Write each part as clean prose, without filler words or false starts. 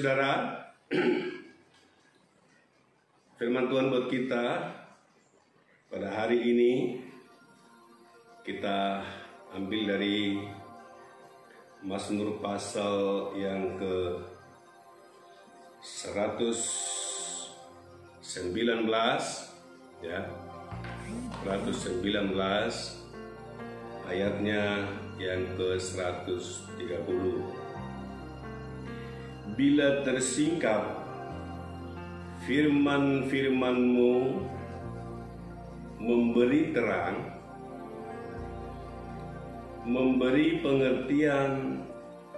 saudara, firman Tuhan buat kita pada hari ini kita ambil dari Mazmur pasal yang ke 119 ya. 119 ayatnya yang ke 130. Bila tersingkap firman-firman-Mu memberi terang, memberi pengertian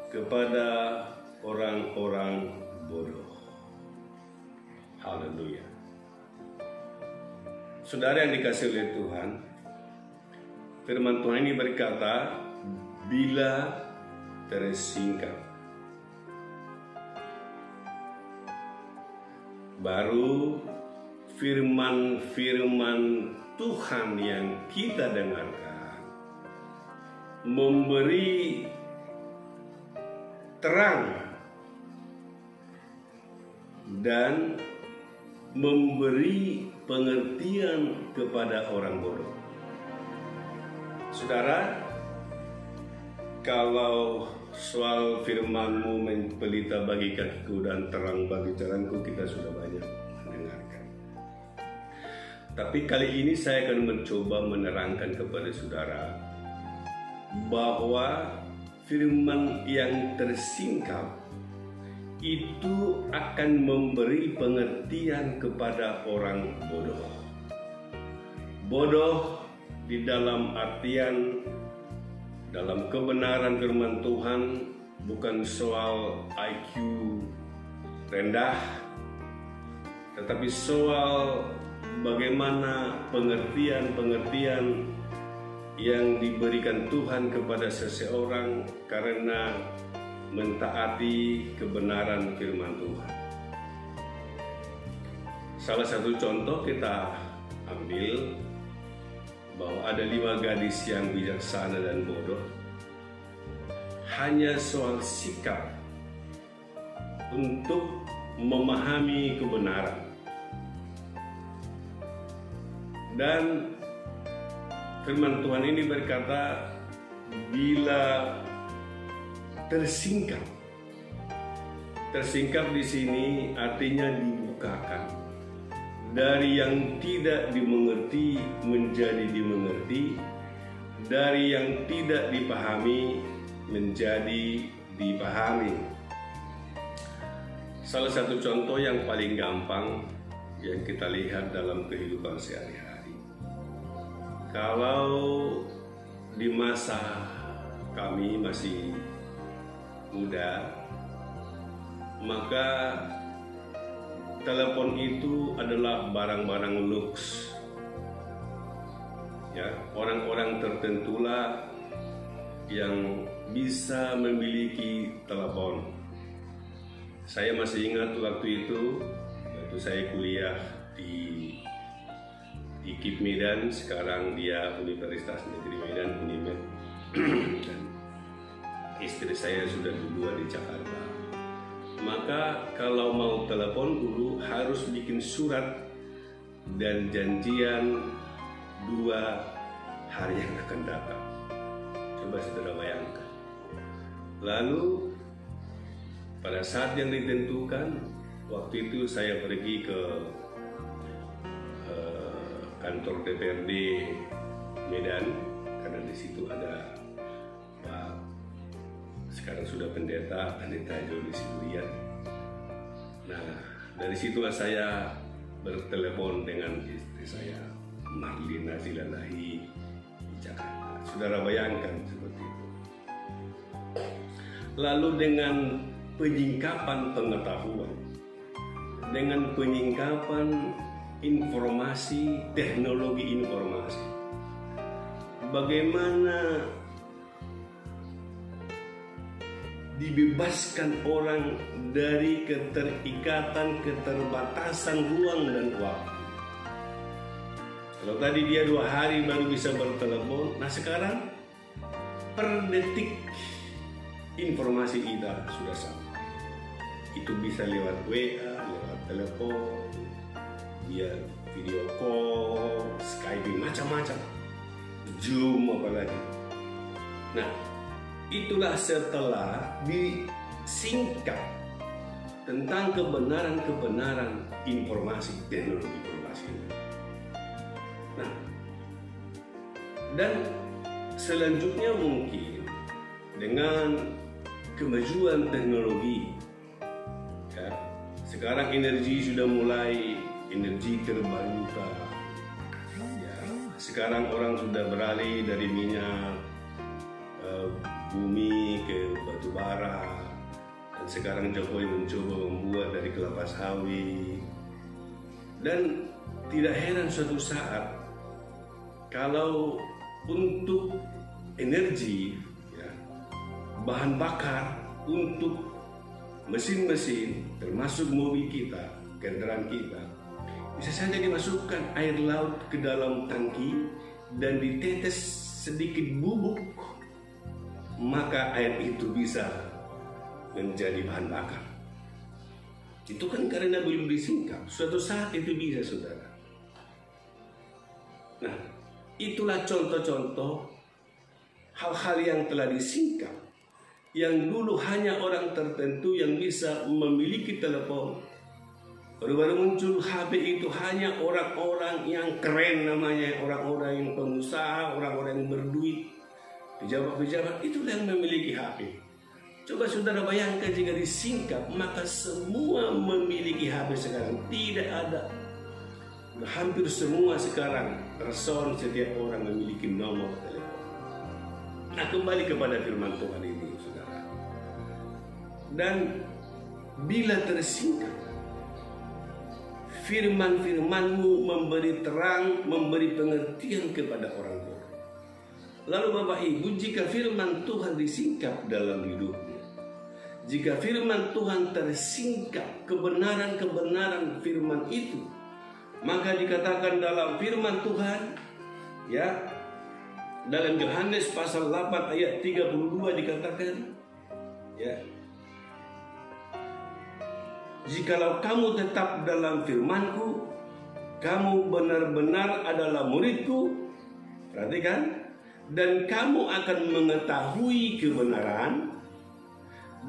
kepada orang-orang bodoh. Haleluya. Saudara yang dikasihi oleh Tuhan, firman Tuhan ini berkata, bila tersingkap. Baru firman-firman Tuhan yang kita dengarkan memberi terang dan memberi pengertian kepada orang bodoh. Saudara, kalau soal firman-Mu pelita bagi kakiku dan terang bagi jalanku, kita sudah banyak mendengarkan. Tapi kali ini saya akan mencoba menerangkan kepada saudara bahwa firman yang tersingkap itu akan memberi pengertian kepada orang bodoh. Bodoh di dalam artian dalam kebenaran firman Tuhan bukan soal IQ rendah, tetapi soal bagaimana pengertian-pengertian yang diberikan Tuhan kepada seseorang karena mentaati kebenaran firman Tuhan. Salah satu contoh kita ambil bahwa ada 5 gadis yang bijaksana dan bodoh. Hanya soal sikap untuk memahami kebenaran. Dan firman Tuhan ini berkata, bila tersingkap. Tersingkap di sini artinya dibukakan. Dari yang tidak dimengerti menjadi dimengerti, dari yang tidak dipahami menjadi dipahami. Salah satu contoh yang paling gampang yang kita lihat dalam kehidupan sehari-hari. Kalau di masa kami masih muda, maka telepon itu adalah barang-barang luks. Ya, orang-orang tertentulah yang bisa memiliki telepon. Saya masih ingat waktu itu saya kuliah di IKIP Medan, sekarang dia Universitas Negeri Medan, Unimed. Dan istri saya sudah dua di Jakarta. Maka kalau mau telepon dulu harus bikin surat dan janjian 2 hari yang akan datang. Coba saudara bayangkan. Lalu pada saat yang ditentukan, waktu itu saya pergi ke kantor DPRD Medan karena di situ ada Pak, sekarang sudah pendeta Jody Siburian. Nah, dari situlah saya bertelepon dengan istri saya, Marlina Zilalahi, di Jakarta. Saudara bayangkan seperti itu. Lalu dengan penyingkapan pengetahuan, dengan penyingkapan informasi, teknologi informasi, bagaimana dibebaskan orang dari keterikatan, keterbatasan ruang dan waktu. Kalau tadi dia 2 hari baru bisa bertelepon, nah sekarang per detik informasi kita sudah sampai. Itu bisa lewat WA, lewat telepon, via video call, Skype, macam-macam, Zoom apalagi. Nah, itulah setelah disingkap tentang kebenaran-kebenaran informasi, teknologi informasi. Nah, dan selanjutnya mungkin dengan kemajuan teknologi, ya, sekarang energi sudah mulai energi terbarukan. Ya, sekarang orang sudah beralih dari minyak bumi ke batu bara, dan sekarang Jokowi mencoba membuat dari kelapa sawit. Dan tidak heran suatu saat kalau untuk energi, ya, bahan bakar untuk mesin-mesin termasuk mobil kita, kendaraan kita, bisa saja dimasukkan air laut ke dalam tangki dan ditetes sedikit bubuk, maka air itu bisa menjadi bahan bakar. Itu kan karena belum disingkap. Suatu saat itu bisa, saudara. Nah, itulah contoh-contoh hal-hal yang telah disingkap, yang dulu hanya orang tertentu yang bisa memiliki telepon. Baru-baru muncul HP itu hanya orang-orang yang keren namanya, orang-orang yang pengusaha, orang-orang yang berduit, pejabat-pejabat, itulah yang memiliki HP. Coba saudara bayangkan jika disingkap, maka semua memiliki HP sekarang. Tidak ada, hampir semua sekarang person, setiap orang memiliki nomor telepon. Nah, kembali kepada firman Tuhan ini, saudara. Dan bila tersingkap, firman-firman-Mu memberi terang, memberi pengertian kepada orang bodoh. Lalu Bapak Ibu, jika firman Tuhan disingkap dalam hidupmu, jika firman Tuhan tersingkap, kebenaran-kebenaran firman itu, maka dikatakan dalam firman Tuhan, ya, dalam Yohanes pasal 8 ayat 32 dikatakan, ya, jikalau kamu tetap dalam firman-Ku, kamu benar-benar adalah murid-Ku. Perhatikan, dan kamu akan mengetahui kebenaran,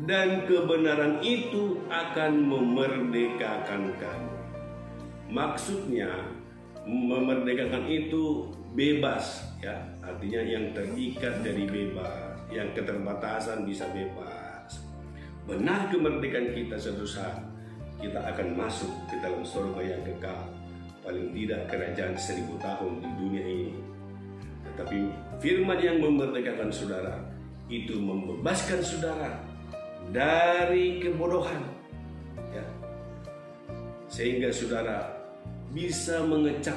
dan kebenaran itu akan memerdekakan kamu. Maksudnya memerdekakan itu bebas, ya, artinya yang terikat jadi bebas, yang keterbatasan bisa bebas. Benar kemerdekaan kita, suatu saat kita akan masuk ke dalam surga yang kekal, paling tidak kerajaan 1000 tahun di dunia ini. Tetapi firman yang memerdekakan saudara itu membebaskan saudara dari kebodohan, ya, sehingga saudara bisa mengecap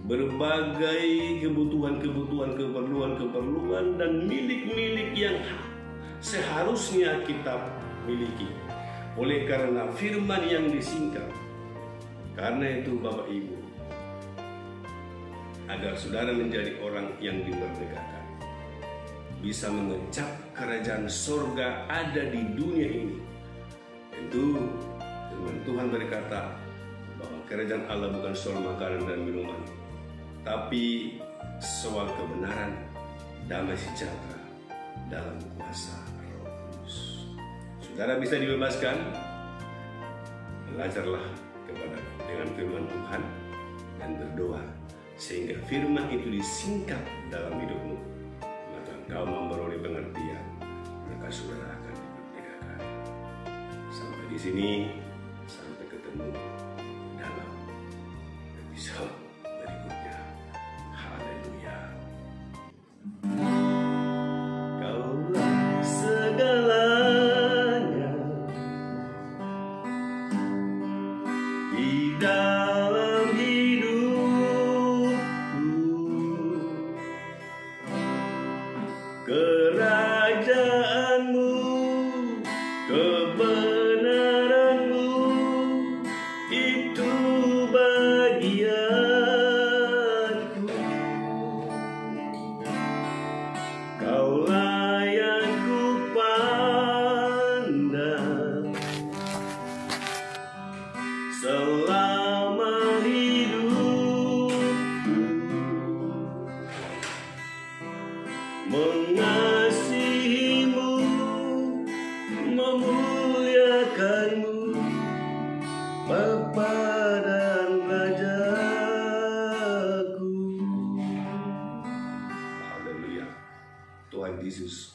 berbagai kebutuhan-kebutuhan, keperluan-keperluan dan milik-milik yang seharusnya kita miliki oleh karena firman yang disingkap. Karena itu Bapak Ibu, agar saudara menjadi orang yang dimerdekakan, bisa mengecap kerajaan sorga ada di dunia ini. Tentu firman Tuhan berkata bahwa kerajaan Allah bukan soal makanan dan minuman, tapi soal kebenaran, damai sejahtera dalam kuasa Roh Kudus. Saudara bisa dibebaskan, belajarlah dengan firman Tuhan dan berdoa sehingga firman itu disingkap dalam hidupmu, maka engkau memperoleh pengertian, maka saudara akan dimerdekakan. Sampai di sini, sampai ketemu dalam episode berikutnya. Haleluya. Kaulah segalanya di dalam hidupku, kerajaanmu, kebenaranmu, itu bagianku. Kaulah yang ku pandang, selama hidupku, mengasihimu, memuliakanmu, Bapa dan Rajaku. Haleluya. Tuhan Yesus